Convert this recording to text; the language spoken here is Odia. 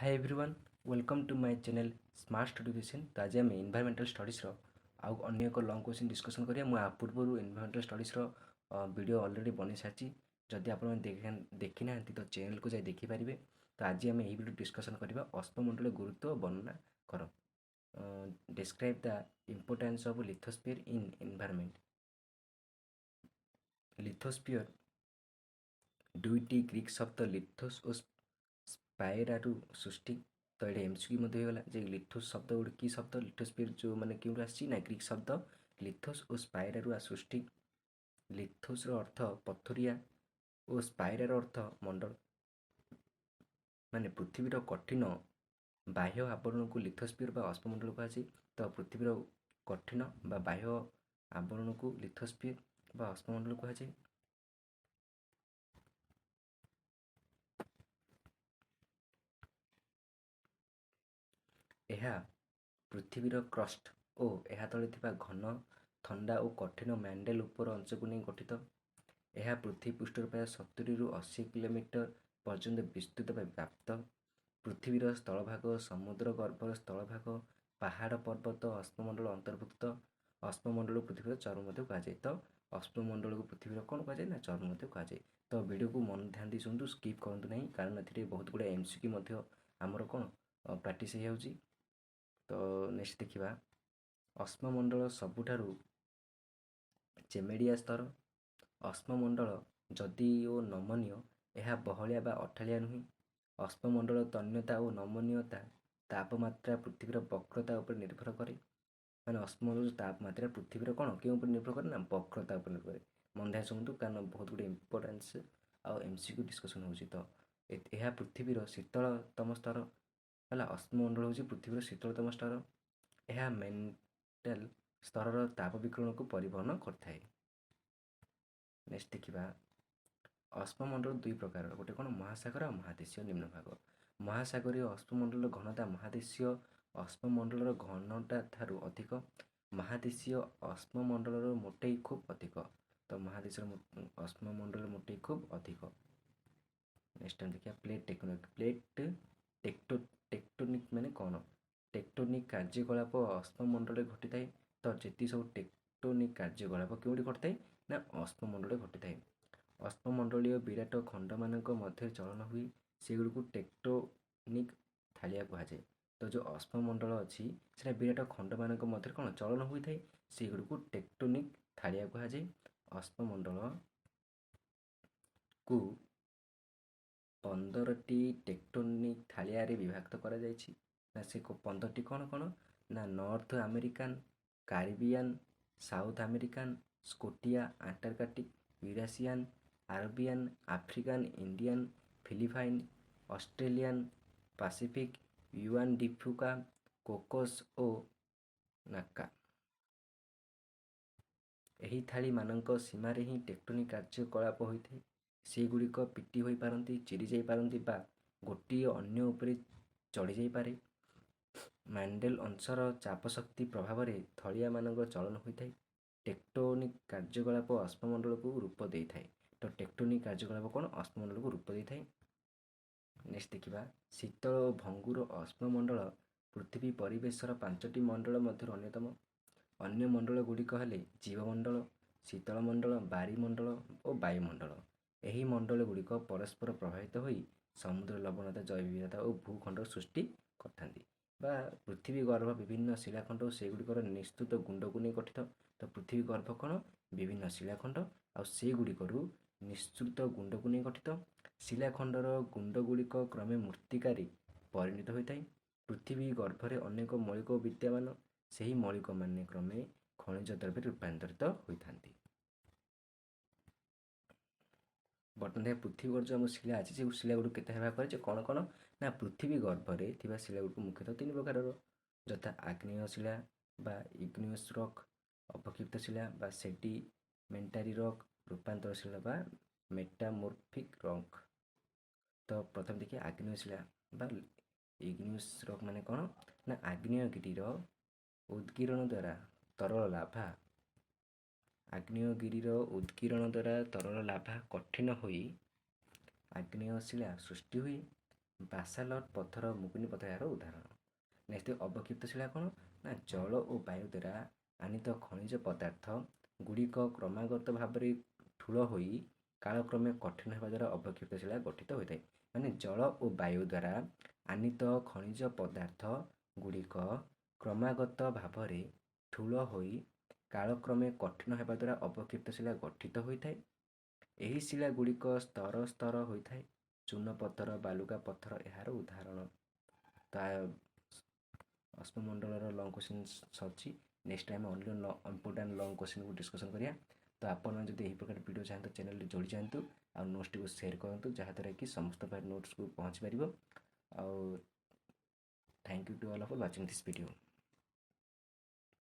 Hi everyone welcome to my channel smart study education. तो आज आम एनवायरमेंटल स्टडीज आउ अन्य एक लंग क्वेश्चन डिस्कसन करिया। मु पूर्व एनवायरमेंटल स्टडीज वीडियो ऑलरेडी बनी सारी। जदि आप देखी ना तो चैनल को जाए देखिपारे। तो आज आम यही वीडियो डिस्कसन करवा अश्ममंडल गुरुत्व वर्णना कर। Describe the importance of lithosphere in environment. Lithosphere दुईटी ग्रीक शब्द लिथोस और स्पायरारू सृष्टि। तो ये एमसीक्यू मध्य होगा जे लिथोस शब्द गोटे कि शब्द लिथोस्फीयर जो मैंने क्यों आसी ना ग्रीक शब्द लिथोस और स्पायरारू सृष्टि। लिथोस अर्थ पथरिया और स्पायरार अर्थ मंडल। माने पृथ्वीर कठिन बाह्य आवरण को लिथोस्फीयर बा अश्ममंडल कहुए। तो पृथ्वीर कठिन बा बाह्य आवरण को लिथोस्फीयर बा अश्ममंडल कहुए। ଏହା ପୃଥିବୀର କ୍ରଷ୍ଟ ଓ ଏହା ତଳେ ଥିବା ଘନ ଥଣ୍ଡା ଓ କଠିନ ମ୍ୟାଣ୍ଡେଲ ଉପର ଅଂଶକୁ ନେଇ ଗଠିତ। ଏହା ପୃଥିବୀ ପୃଷ୍ଠରୁ ପ୍ରାୟ 70ରୁ 80 କିଲୋମିଟର ପର୍ଯ୍ୟନ୍ତ ବିସ୍ତୃତ ବା ବ୍ୟାପ୍ତ। ପୃଥିବୀର ସ୍ଥଳଭାଗ ସମୁଦ୍ର ଗର୍ଭର ସ୍ଥଳଭାଗ ପାହାଡ଼ ପର୍ବତ ଅଶ୍ମମଣ୍ଡଳ ଅନ୍ତର୍ଭୁକ୍ତ। ଅଶ୍ମମଣ୍ଡଳ ପୃଥିବୀର ଚର୍ମ ମଧ୍ୟ କୁହାଯାଏ। ତ ଅଶ୍ମମଣ୍ଡଳକୁ ପୃଥିବୀର କ'ଣ କୁହାଯାଏ ନା ଚର୍ମ ମଧ୍ୟ କୁହାଯାଏ। ତ ଭିଡ଼ିଓକୁ ମନ ଧ୍ୟାନ ଦେଇ ଶୁଣନ୍ତୁ, ସ୍କିପ୍ କରନ୍ତୁ ନାହିଁ, କାରଣ ଏଥିରେ ବହୁତ ଗୁଡ଼ାଏ ଏମସିକ୍ୟୁ ମଧ୍ୟ ଆମର କ'ଣ ପ୍ରାକ୍ଟିସ୍ ହେଇଯାଉଛି। ତ ନେକ୍ସଟ ଦେଖିବା ଅଶ୍ମମଣ୍ଡଳ ସବୁଠାରୁ ଚେମେଡ଼ିଆ ସ୍ତର। ଅଶ୍ମମଣ୍ଡଳ ଯଦିଓ ନମନୀୟ, ଏହା ବହଳିଆ ବା ଅଠାଳିଆ ନୁହେଁ। ଅଶ୍ମମଣ୍ଡଳ ତନ୍ୟତା ଓ ନମନୀୟତା ତାପମାତ୍ରା ପୃଥିବୀର ବକ୍ରତା ଉପରେ ନିର୍ଭର କରେ। ମାନେ ଅଶ୍ମମଣ୍ଡଳ ତାପମାତ୍ରା ପୃଥିବୀର କ'ଣ କେଉଁ ଉପରେ ନିର୍ଭର କରେ ନା ବକ୍ରତା ଉପରେ ନିର୍ଭର କରେ। ମନ ଧ୍ୟାନ ଶୁଣନ୍ତୁ, କାରଣ ବହୁତ ଗୁଡ଼ିଏ ଇମ୍ପୋର୍ଟାନ୍ସ ଆଉ ଏମସିକ୍ୟୁ ଡିସ୍କସନ୍ ହେଉଛି। ତ ଏହା ପୃଥିବୀର ଶୀତଳତମ ସ୍ତର ହେଲା। ଅଶ୍ମମଣ୍ଡଳ ହେଉଛି ପୃଥିବୀର ଶୀତଳତମ ସ୍ତର। ଏହା ମେଣ୍ଟାଲ ସ୍ତରର ତାପ ବିକିରଣକୁ ପରିବହନ କରିଥାଏ। ନେକ୍ସଟ ଦେଖିବା ଅଶ୍ମମଣ୍ଡଳ ଦୁଇ ପ୍ରକାର, ଗୋଟେ କ'ଣ ମହାସାଗର ଆଉ ମହାଦେଶୀୟ ନିମ୍ନଭାଗ। ମହାସାଗରୀୟ ଅଶ୍ମମଣ୍ଡଳର ଘନତା ମହାଦେଶୀୟ ଅଶ୍ମମଣ୍ଡଳର ଘନତା ଠାରୁ ଅଧିକ। ମହାଦେଶୀୟ ଅଶ୍ମମଣ୍ଡଳର ମୋଟେଇ ଖୁବ୍ ଅଧିକ। ତ ମହାଦେଶୀୟ ଅଶ୍ମମଣ୍ଡଳର ମୋଟେଇ ଖୁବ୍ ଅଧିକ। ନେକ୍ସଟ ଆମେ ଦେଖିବା ପ୍ଲେଟ୍ ଟେକ୍ଟୋନିକ୍। ଟେକ୍ଟୋନିକ୍ ମାନେ କ'ଣ? ଟେକ୍ଟୋନିକ୍ କାର୍ଯ୍ୟକଳାପ ଅଶ୍ମମଣ୍ଡଳରେ ଘଟିଥାଏ। ତ ଯେତିକି ସବୁ ଟେକ୍ଟୋନିକ୍ କାର୍ଯ୍ୟକଳାପ କେଉଁଠି ଘଟିଥାଏ ନା ଅଶ୍ମମଣ୍ଡଳରେ ଘଟିଥାଏ। ଅଶ୍ମମଣ୍ଡଳୀୟ ବିରାଟ ଖଣ୍ଡମାନଙ୍କ ମଧ୍ୟରେ ଚଳନ ହୁଏ, ସେଗୁଡ଼ିକୁ ଟେକ୍ଟୋନିକ୍ ଥାଳିଆ କୁହାଯାଏ। ତ ଯେଉଁ ଅଶ୍ମମଣ୍ଡଳ ଅଛି ସେଟା ବିରାଟ ଖଣ୍ଡମାନଙ୍କ ମଧ୍ୟରେ କ'ଣ ଚଳନ ହୋଇଥାଏ, ସେଗୁଡ଼ିକୁ ଟେକ୍ଟୋନିକ୍ ଥାଳିଆ କୁହାଯାଏ। ଅଶ୍ମମଣ୍ଡଳକୁ 15ଟି ଟେକ୍ଟୋନିକ୍ ଥାଳିଆରେ ବିଭକ୍ତ କରାଯାଇଛି। ନା ସେ 15ଟି କ'ଣ କ'ଣ ନା north American, Caribbean, south American, Scotia, Antarctic, Eurasian, Arabian, African, Indian, Philippine, Australian, Pacific, Juan de Fuca, Cocos ଓ ନାକା। ଏହି ଥାଳିମାନଙ୍କ ସୀମାରେ ହିଁ ଟେକ୍ଟୋନିକ୍ କାର୍ଯ୍ୟକଳାପ ହୋଇଥାଏ। ସେଗୁଡ଼ିକ ପିଟି ହୋଇପାରନ୍ତି, ଚିରି ଯାଇପାରନ୍ତି ବା ଗୋଟିଏ ଅନ୍ୟ ଉପରେ ଚଢ଼ି ଯାଇପାରେ। ମ୍ୟାଣ୍ଡେଲ ଅଂଶର ଚାପ ଶକ୍ତି ପ୍ରଭାବରେ ଥଳିଆମାନଙ୍କର ଚଳନ ହୋଇଥାଏ। ଟେକ୍ଟୋନିକ୍ କାର୍ଯ୍ୟକଳାପ ଅଶ୍ମମଣ୍ଡଳକୁ ରୂପ ଦେଇଥାଏ। ତ ଟେକ୍ଟୋନିକ୍ କାର୍ଯ୍ୟକଳାପ କ'ଣ ଅଶ୍ମମଣ୍ଡଳକୁ ରୂପ ଦେଇଥାଏ। ନେକ୍ସଟ ଦେଖିବା ଶୀତଳ ଓ ଭଙ୍ଗୁର ଅଶ୍ମମଣ୍ଡଳ ପୃଥିବୀ ପରିବେଶର 5ଟି ମଣ୍ଡଳ ମଧ୍ୟରୁ ଅନ୍ୟତମ। ଅନ୍ୟ ମଣ୍ଡଳ ଗୁଡ଼ିକ ହେଲେ ଜୀବମଣ୍ଡଳ, ଶୀତଳମଣ୍ଡଳ, ବାରିମଣ୍ଡଳ ଓ ବାୟୁମଣ୍ଡଳ। ଏହି ମଣ୍ଡଳ ଗୁଡ଼ିକ ପରସ୍ପର ପ୍ରଭାବିତ ହୋଇ ସମୁଦ୍ର ଲବଣତା, ଜୈବ ବିବିଧତା ଓ ଭୂଖଣ୍ଡ ସୃଷ୍ଟି କରିଥାନ୍ତି। ବା ପୃଥିବୀ ଗର୍ଭ ବିଭିନ୍ନ ଶିଳାଖଣ୍ଡ ଓ ସେଗୁଡ଼ିକର ନିଃସୃତ ଗୁଣ୍ଡକୁ ନେଇ ଗଠିତ। ତ ପୃଥିବୀ ଗର୍ଭ କ'ଣ ବିଭିନ୍ନ ଶିଳାଖଣ୍ଡ ଆଉ ସେଗୁଡ଼ିକରୁ ନିଃସୃତ ଗୁଣ୍ଡକୁ ନେଇ ଗଠିତ। ଶିଳାଖଣ୍ଡର ଗୁଣ୍ଡଗୁଡ଼ିକ କ୍ରମେ ମୃତ୍ତିକାରେ ପରିଣତ ହୋଇଥାଏ। ପୃଥିବୀ ଗର୍ଭରେ ଅନେକ ମୌଳିକ ବିଦ୍ୟମାନ, ସେହି ମୌଳିକମାନେ କ୍ରମେ ଖଣିଜ ଦ୍ରବ୍ୟରେ ରୂପାନ୍ତରିତ ହୋଇଥାନ୍ତି। ବର୍ତ୍ତମାନ ପୃଥିବୀ ଗର୍ଭ ଯେଉଁ ଆମ ଶିଳା ଅଛି, ସେ ଶିଳା ଗୁଡ଼ିକୁ କେତେ ଭାଗ କରାଯାଏ କ'ଣ କ'ଣ ନା ପୃଥିବୀ ଗର୍ଭରେ ଥିବା ଶିଳା ଗୁଡ଼ିକୁ ମୁଖ୍ୟତଃ 3 ପ୍ରକାରର, ଯଥା ଆଗ୍ନେୟ ଶିଳା ବା ଇଗ୍ନିୟସ୍ ରକ୍, ଅବକ୍ଷିପ୍ତ ଶିଳା ବା ସେଡିମେଣ୍ଟାରୀ ରକ୍, ରୂପାନ୍ତର ଶିଳା ବା ମେଟାମୋର୍ଫିକ୍ ରକ୍। ତ ପ୍ରଥମେ ଦେଖିବା ଆଗ୍ନେୟ ଶିଳା ବା ଇଗ୍ନିୟସ୍ ରକ୍ ମାନେ କ'ଣ ନା ଆଗ୍ନେୟଗିରିର ଉଦ୍ଗୀରଣ ଦ୍ୱାରା ତରଳ ଲାଭା ଆଗ୍ନେୟଗିରିର ଉଦ୍ଗୀରଣ ଦ୍ୱାରା ତରଳ ଲାଭା କଠିନ ହୋଇ ଆଗ୍ନେୟ ଶିଳା ସୃଷ୍ଟି ହୁଏ। ବାସାଲଟ ପଥର, ମୁଗୁନି ପଥର ଏହାର ଉଦାହରଣ। ନେକ୍ସଟ ଅବକ୍ଷିପ୍ତ ଶିଳା କ'ଣ ନା ଜଳ ଓ ବାୟୁ ଦ୍ୱାରା ଆନିତ ଖଣିଜ ପଦାର୍ଥ ଗୁଡ଼ିକ କ୍ରମାଗତ ଭାବରେ ଠୁଳ ହୋଇ କାଳକ୍ରମେ କଠିନ ହେବା ଦ୍ୱାରା ଅବକ୍ଷିପ୍ତ ଶିଳା ଗଠିତ ହୋଇଥାଏ। ମାନେ ଜଳ ଓ ବାୟୁ ଦ୍ୱାରା ଆନିତ ଖଣିଜ ପଦାର୍ଥ ଗୁଡ଼ିକ କ୍ରମାଗତ ଭାବରେ ଠୁଳ ହୋଇ କାଳକ୍ରମେ କଠିନ ହେବା ଦ୍ୱାରା ଅବକ୍ଷିପ୍ତ ଶିଳା ଗଠିତ ହୋଇଥାଏ। ଏହି ଶିଳା ଗୁଡ଼ିକ ସ୍ତର ସ୍ତର ହୋଇଥାଏ। ଚୂନ ପଥର, ବାଲୁକା ପଥର ଏହାର ଉଦାହରଣ। ତ ଅଶ୍ମମଣ୍ଡଳର ଲଙ୍ଗ କ୍ୱେଶ୍ଚିନ୍ ସରିଛି। ନେକ୍ସଟ ଟାଇମ୍ ଅନ୍ୟ ଇମ୍ପୋର୍ଟାଣ୍ଟ ଲଙ୍ଗ କ୍ୱେଶ୍ଚିନ୍କୁ ଡିସ୍କସନ୍ କରିବା। ତ ଆପଣ ଯଦି ଏହି ପ୍ରକାର ଭିଡ଼ିଓ ଚାହାନ୍ତି ଚ୍ୟାନେଲରେ ଯୋଡ଼ି ଯାଆନ୍ତୁ ଆଉ ନୋଟ୍ସଟିକୁ ସେୟାର କରନ୍ତୁ, ଯାହାଦ୍ୱାରା କି ସମସ୍ତ ପାଖରେ ନୋଟ୍ସକୁ ପହଞ୍ଚି ପାରିବ। ଆଉ thank you to all for watching this video.